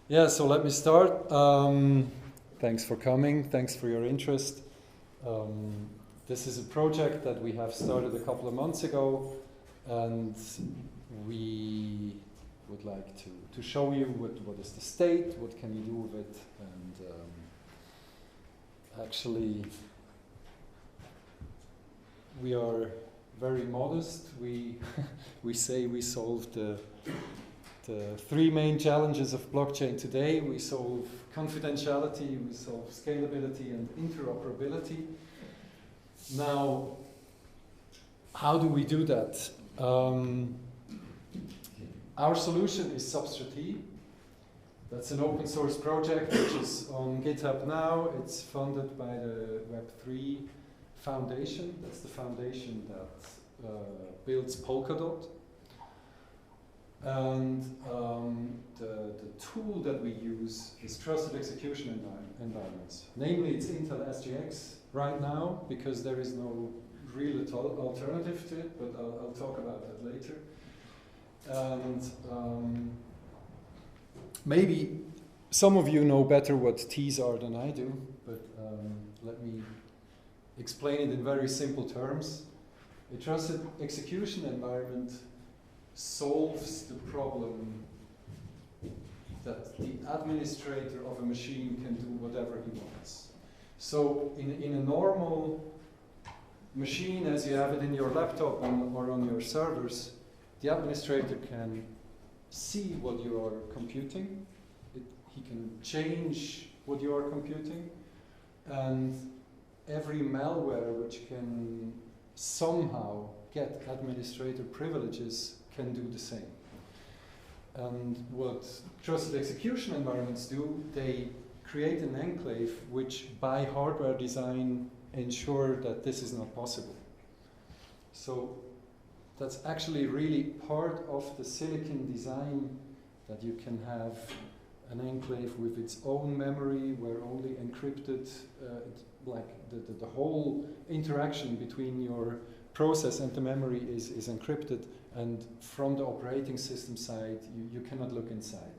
Yeah, so let me start. Thanks for coming. Thanks for your interest. This is a project that we have started a couple of months ago, and we would like to show you what is the state, what can you do with it, and actually we are very modest. We we say we solved the three main challenges of blockchain today. We solve confidentiality, we solve scalability and interoperability. Now, how do we do that? Our solution is SubstraTEE. That's an open source project which is on GitHub now. It's funded by the Web3 Foundation. That's the foundation that builds Polkadot. And the tool that we use is trusted execution environments. Namely, it's Intel SGX right now, because there is no real alternative to it, but I'll talk about that later. And maybe some of you know better what T's are than I do, but let me explain it in very simple terms. A trusted execution environment solves the problem that the administrator of a machine can do whatever he wants. So in a normal machine, as you have it in your laptop or on your servers, the administrator can see what you are computing. He can change what you are computing, and every malware which can somehow get administrator privileges can do the same. And what trusted execution environments do, they create an enclave which by hardware design ensure that this is not possible. So that's actually really part of the silicon design, that you can have an enclave with its own memory where only encrypted, like the whole interaction between your process and the memory is encrypted, and from the operating system side you cannot look inside.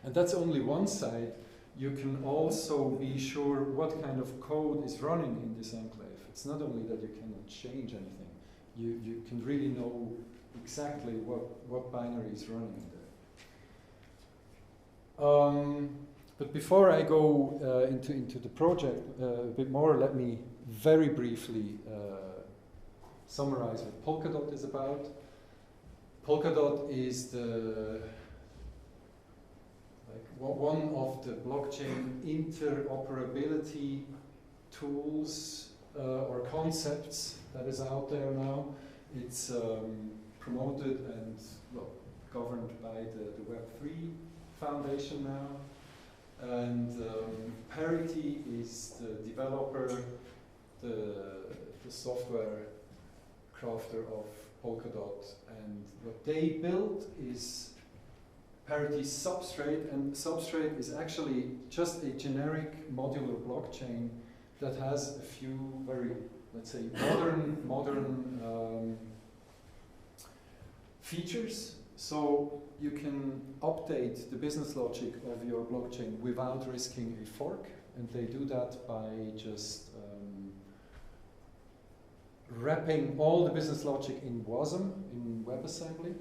And that's only one side. You can also be sure what kind of code is running in this enclave. It's not only that you cannot change anything, you can really know exactly what binary is running in there. But before I go into the project a bit more, let me very briefly summarize what Polkadot is about. Polkadot is one of the blockchain interoperability tools or concepts that is out there now. It's promoted and governed by the Web3 Foundation now. And Parity is the developer, the software crafter of Polkadot, and what they built is Parity Substrate, and Substrate is actually just a generic modular blockchain that has a few very, let's say, modern features. So you can update the business logic of your blockchain without risking a fork, and they do that by just wrapping all the business logic in WASM, in WebAssembly,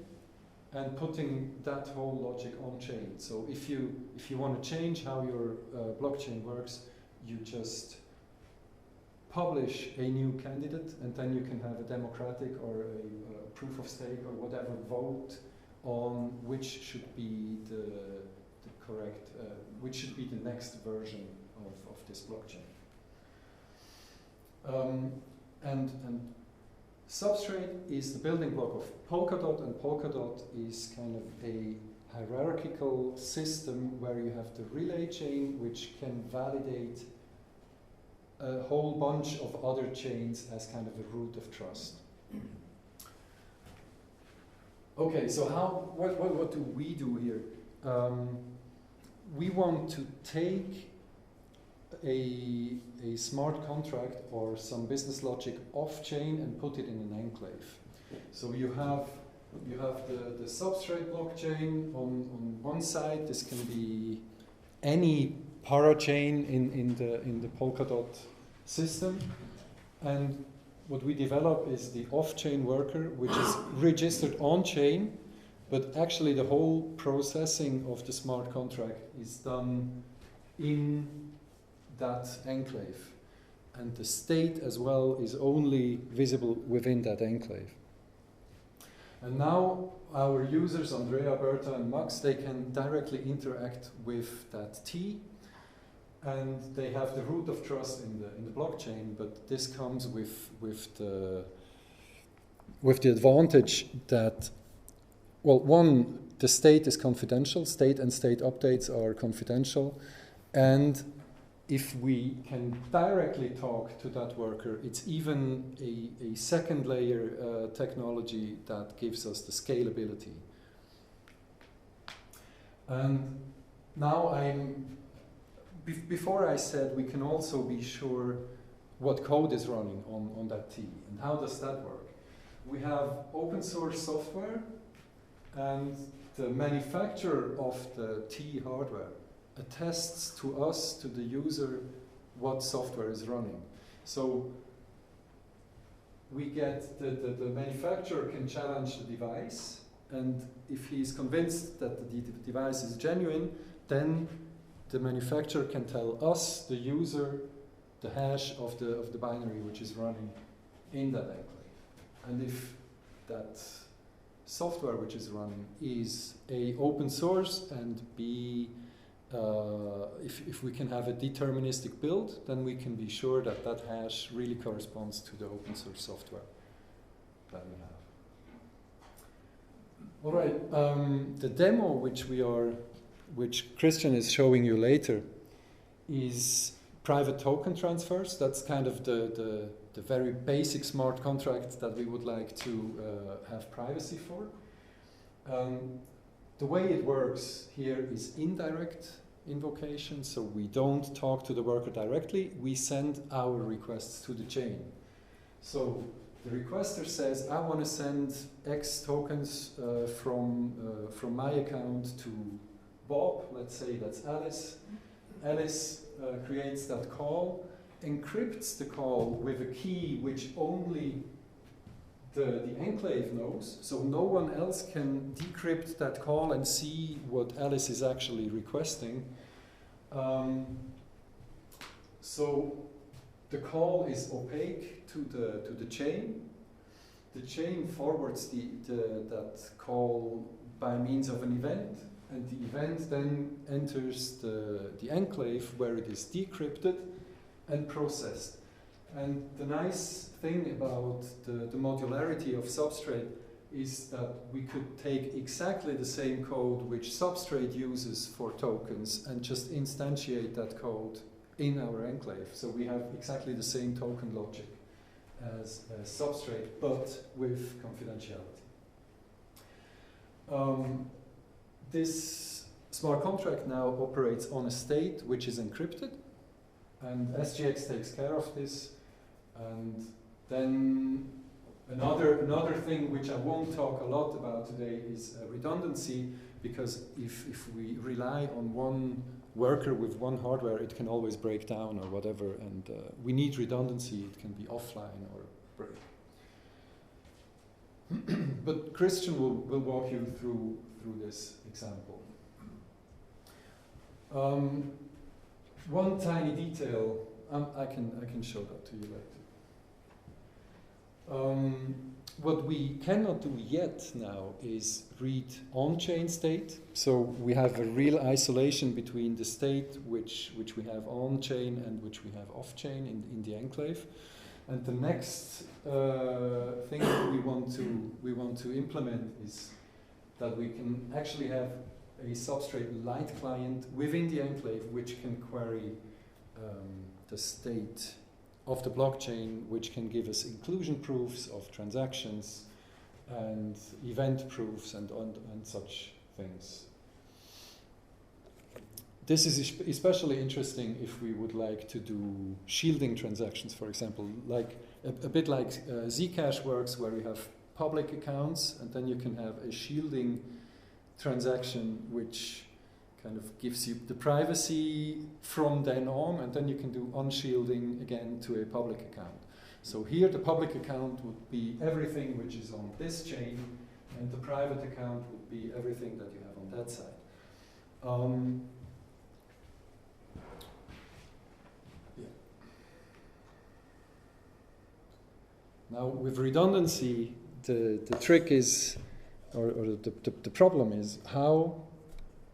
and putting that whole logic on chain. So if you want to change how your blockchain works, you just publish a new candidate, and then you can have a democratic or a proof of stake or whatever vote on which should be the correct, which should be the next version of this blockchain. And Substrate is the building block of Polkadot, and Polkadot is kind of a hierarchical system where you have the relay chain, which can validate a whole bunch of other chains as kind of a root of trust. Okay, so what do we do here? We want to take a smart contract or some business logic off-chain and put it in an enclave. So you have You have the Substrate blockchain on one side. This can be any parachain in the Polkadot system. And what we develop is the off-chain worker, which is registered on-chain, but actually the whole processing of the smart contract is done in that enclave. And the state as well is only visible within that enclave. And now our users, Andrea, Berta, and Max, they can directly interact with that T, and they have the root of trust in the blockchain. But this comes with the advantage that, well, one, the state is confidential. State and state updates are confidential, and if we can directly talk to that worker, it's even a second layer technology that gives us the scalability. And now before I said we can also be sure what code is running on that T. And how does that work? We have open source software, and the manufacturer of the T hardware attests to us, to the user, what software is running. So we get the manufacturer can challenge the device, and if he's convinced that the device is genuine, then the manufacturer can tell us, the user, the hash of the binary which is running in that enclave. And if that software which is running is A, open source, and B, if we can have a deterministic build, then we can be sure that that hash really corresponds to the open source software that we have. All right, the demo which Christian is showing you later is private token transfers. That's kind of the very basic smart contract that we would like to have privacy for. The way it works here is indirect invocation, so we don't talk to the worker directly, we send our requests to the chain. So the requester says, I want to send X tokens from my account to Bob, let's say that's Alice. Alice creates that call, encrypts the call with a key which only the enclave knows, so no one else can decrypt that call and see what Alice is actually requesting. So the call is opaque to the chain. The chain forwards that call by means of an event, and the event then enters the enclave where it is decrypted and processed. And the nice thing about the modularity of Substrate is that we could take exactly the same code which Substrate uses for tokens and just instantiate that code in our enclave. So we have exactly the same token logic as Substrate, but with confidentiality. This smart contract now operates on a state which is encrypted, and SGX takes care of this. And then another thing which I won't talk a lot about today is redundancy, because if we rely on one worker with one hardware, it can always break down or whatever, and we need redundancy. It can be offline or break. But Christian will walk you through this example. One tiny detail, I can show that to you later. What we cannot do yet now is read on-chain state. So we have a real isolation between the state which we have on-chain and which we have off-chain in the enclave. And the next thing that we want to implement is that we can actually have a Substrate light client within the enclave which can query the state of the blockchain, which can give us inclusion proofs of transactions and event proofs and such things. This is especially interesting if we would like to do shielding transactions, for example, like a bit like Zcash works, where we have public accounts, and then you can have a shielding transaction which kind of gives you the privacy from then on, and then you can do unshielding again to a public account. So here the public account would be everything which is on this chain, and the private account would be everything that you have on that side. Now with redundancy, the trick is, or the problem is, how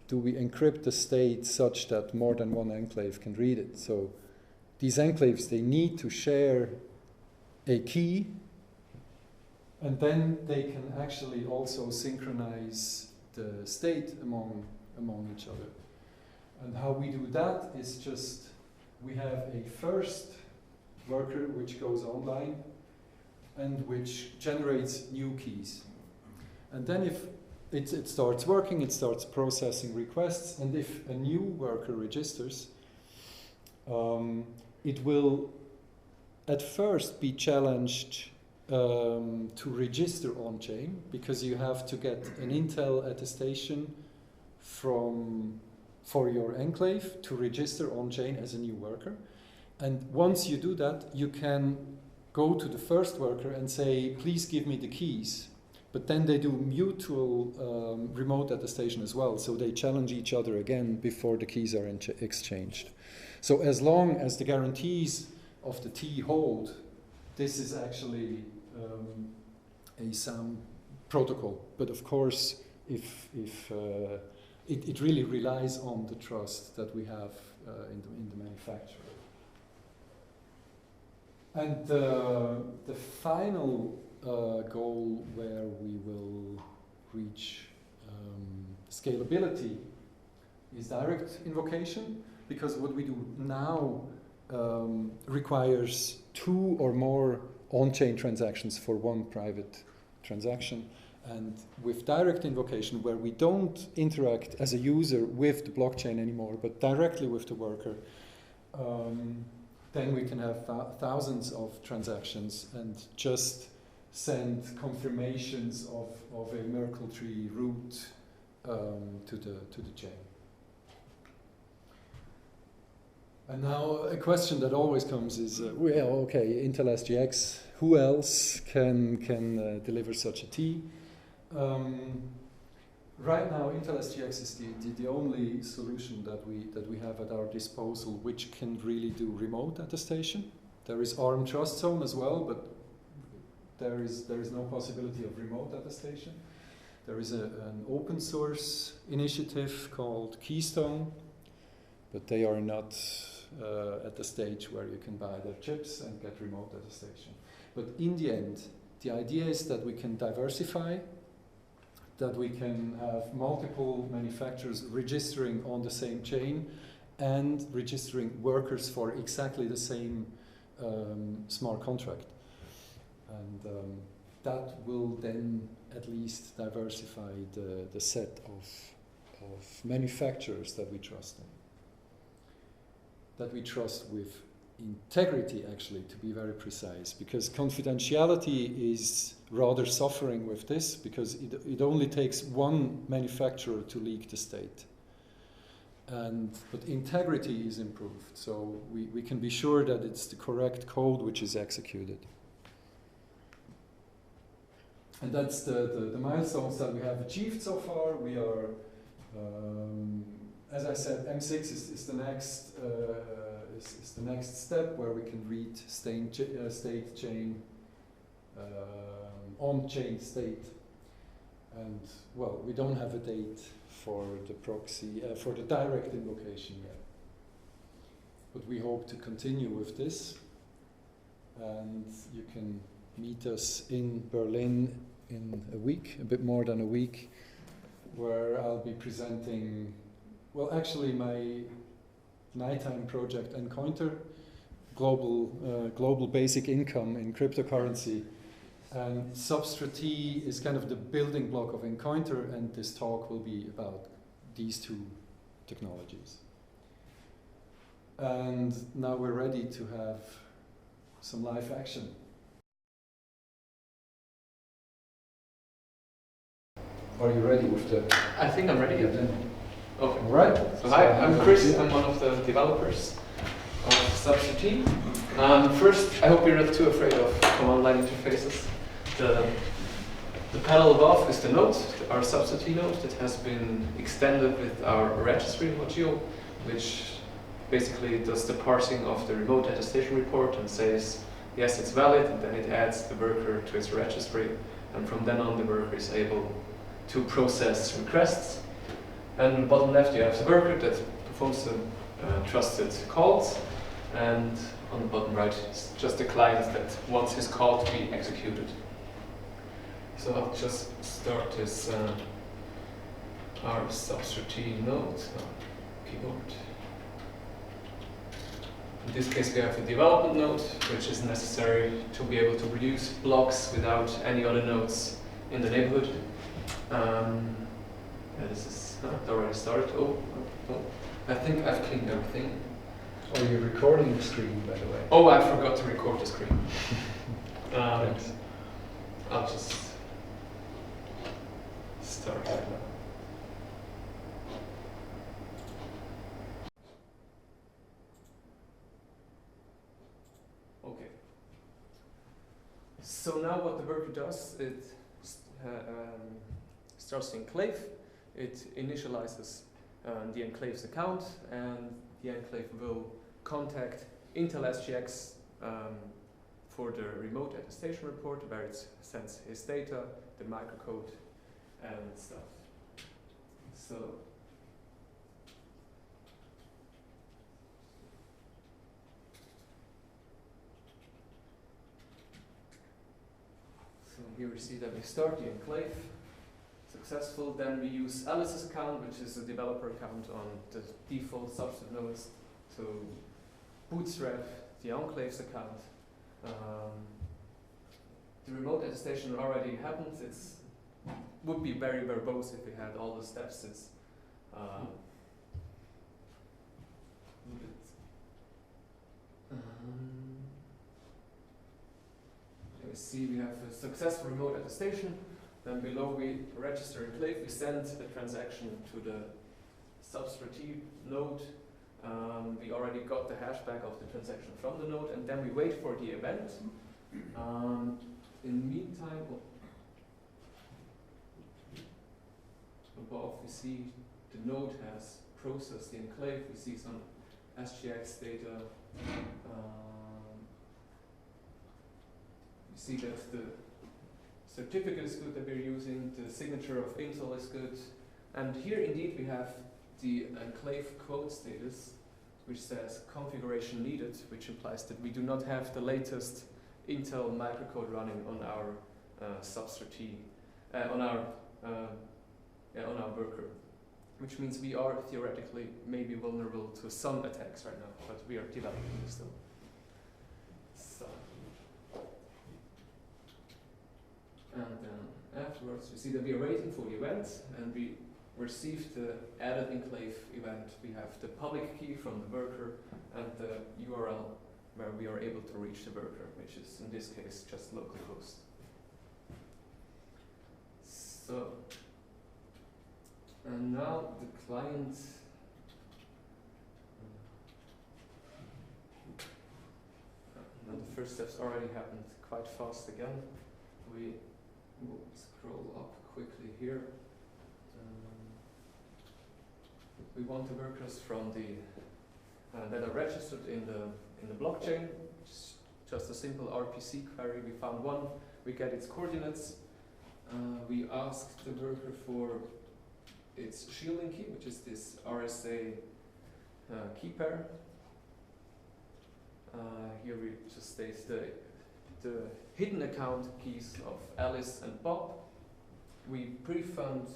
do we encrypt the state such that more than one enclave can read it? So these enclaves, they need to share a key, and then they can actually also synchronize the state among each other. And how we do that is just, we have a first worker which goes online and which generates new keys. And then if it starts working, it starts processing requests, and if a new worker registers, it will at first be challenged to register on-chain, because you have to get an Intel attestation for your enclave to register on-chain as a new worker. And once you do that, you can go to the first worker and say, please give me the keys. But then they do mutual remote attestation as well, so they challenge each other again before the keys are exchanged. So as long as the guarantees of the T hold, this is actually a sound protocol. But of course, if it really relies on the trust that we have in the manufacturer. And the final goal where we will reach scalability is direct invocation, because what we do now requires 2 or more on-chain transactions for one private transaction. And with direct invocation, where we don't interact as a user with the blockchain anymore, but directly with the worker, then we can have thousands of transactions and just send confirmations of a Merkle tree route to the chain. And now a question that always comes is, well, okay, Intel SGX, who else can deliver such a T? Right now, Intel SGX is the only solution that we have at our disposal which can really do remote attestation. There is ARM Trust Zone as well, but there is no possibility of remote attestation. There is an open source initiative called Keystone, but they are not at the stage where you can buy their chips and get remote attestation. But in the end, the idea is that we can diversify, that we can have multiple manufacturers registering on the same chain and registering workers for exactly the same smart contract. And that will then at least diversify the set of manufacturers that we trust in. That we trust with integrity, actually, to be very precise, because confidentiality is rather suffering with this, because it only takes one manufacturer to leak the state. But integrity is improved, so we can be sure that it's the correct code which is executed. And that's the milestones that we have achieved so far. We are, as I said, M6 is the next step where we can read state chain, on-chain state. And well, we don't have a date for the proxy, for the direct invocation yet. But we hope to continue with this. And you can meet us in Berlin in a week, a bit more than a week, where I'll be presenting, well, actually my nighttime project Encounter, global basic income in cryptocurrency. And SubstraTEE is kind of the building block of Encounter, and this talk will be about these two technologies. And now we're ready to have some live action. Are you ready with the... I think I'm ready. Then. Okay. All right. So hi, I'm Chris. I'm one of the developers of SubstraTEE. First, I hope you're not too afraid of command line interfaces. The panel above is the node, our SubstraTEE node that has been extended with our registry module, which basically does the parsing of the remote attestation report and says, yes, it's valid, and then it adds the worker to its registry, and from then on the worker is able to process requests. And on the bottom left you have the worker that performs the trusted calls, and on the bottom right is just the client that wants his call to be executed. So I'll just start this our SubstraTEE node, keyboard. In this case we have the development node, which is necessary to be able to reduce blocks without any other nodes in the neighborhood. Yeah, this is already started. Oh, I think I've cleaned everything. Oh, you're recording the screen, by the way. Oh, I forgot to record the screen. Thanks. I'll just start right now. Okay. So now what the worker does, it starts the enclave. It initializes the enclave's account, and the enclave will contact Intel SGX for the remote attestation report, where it sends his data, the microcode, and stuff. So here we see that we start the enclave. Successful. Then we use Alice's account, which is a developer account on the default Substrate nodes, to bootstrap the enclave's account. The remote attestation already happened. It would be very verbose if we had all the steps. It's we see we have a successful remote attestation. Then below we register enclave, we send the transaction to the SubstraTEE node. We already got the hashback of the transaction from the node, and then we wait for the event. In the meantime, above we see the node has processed the enclave. We see some SGX data. We see that the certificate is good that we're using, the signature of Intel is good, and here indeed we have the enclave quote status, which says configuration needed, which implies that we do not have the latest Intel microcode running on our SubstraTEE, on our worker, which means we are theoretically maybe vulnerable to some attacks right now, but we are developing this still. So. And then afterwards, we see that we are waiting for the event, and we receive the added enclave event. We have the public key from the worker and the URL where we are able to reach the worker, which is in this case just localhost. So, and now the client. Now the first steps already happened quite fast again. We will scroll up quickly here. We want the workers from the that are registered in the blockchain. Just a simple RPC query. We found one. We get its coordinates. We ask the worker for its shielding key, which is this RSA key pair. Here we just state the hidden account keys of Alice and Bob. We prefund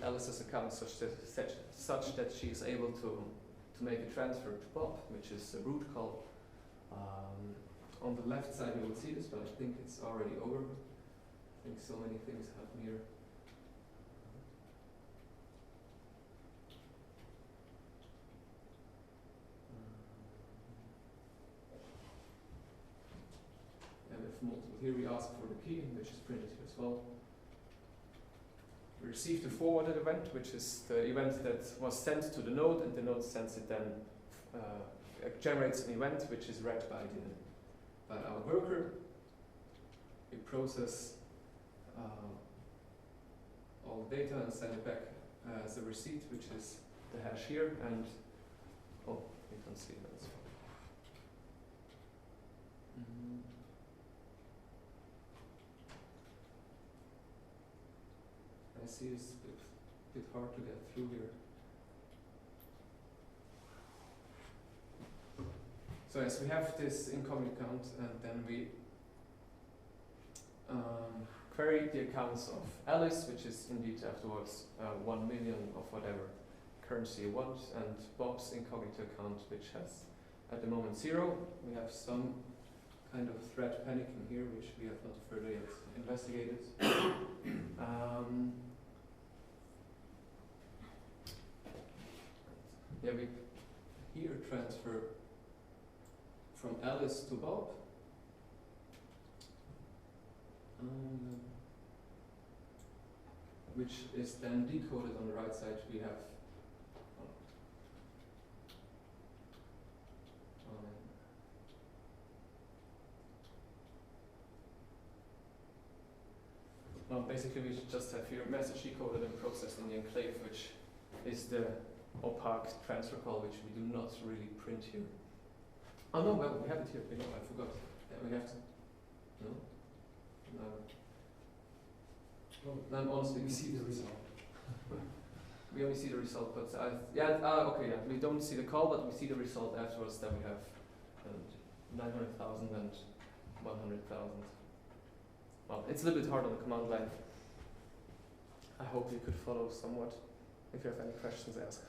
Alice's account such that she is able to make a transfer to Bob, which is a root call. On the left side you will see this, but I think it's already over. I think so many things happen here. multiple. Here we ask for the key, which is printed here as well. We receive the forwarded event, which is the event that was sent to the node, and the node sends it then, generates an event which is read by our worker. We process all the data and send it back as a receipt, which is the hash here, and oh, you can see that. I see it's a bit hard to get through here. So yes, we have this incoming account, and then we query the accounts of Alice, which is indeed afterwards 1 million of whatever currency you want, and Bob's incognito account, which has at the moment 0. We have some kind of thread panicking here, which we have not further yet investigated. Yeah, we here transfer from Alice to Bob. Which is then decoded on the right side. We have basically we just have here message decoded and processed in the enclave, which is the opaque transfer call, which we do not really print here. Oh no, well, we have it here. No, I forgot. Yeah, we have to. No? No. No, honestly, We see the result. We only see the result, but okay, yeah. We don't see the call, but we see the result afterwards. Then we have 900,000 and 100,000. Well, it's a little bit hard on the command line. I hope you could follow somewhat. If you have any questions, ask.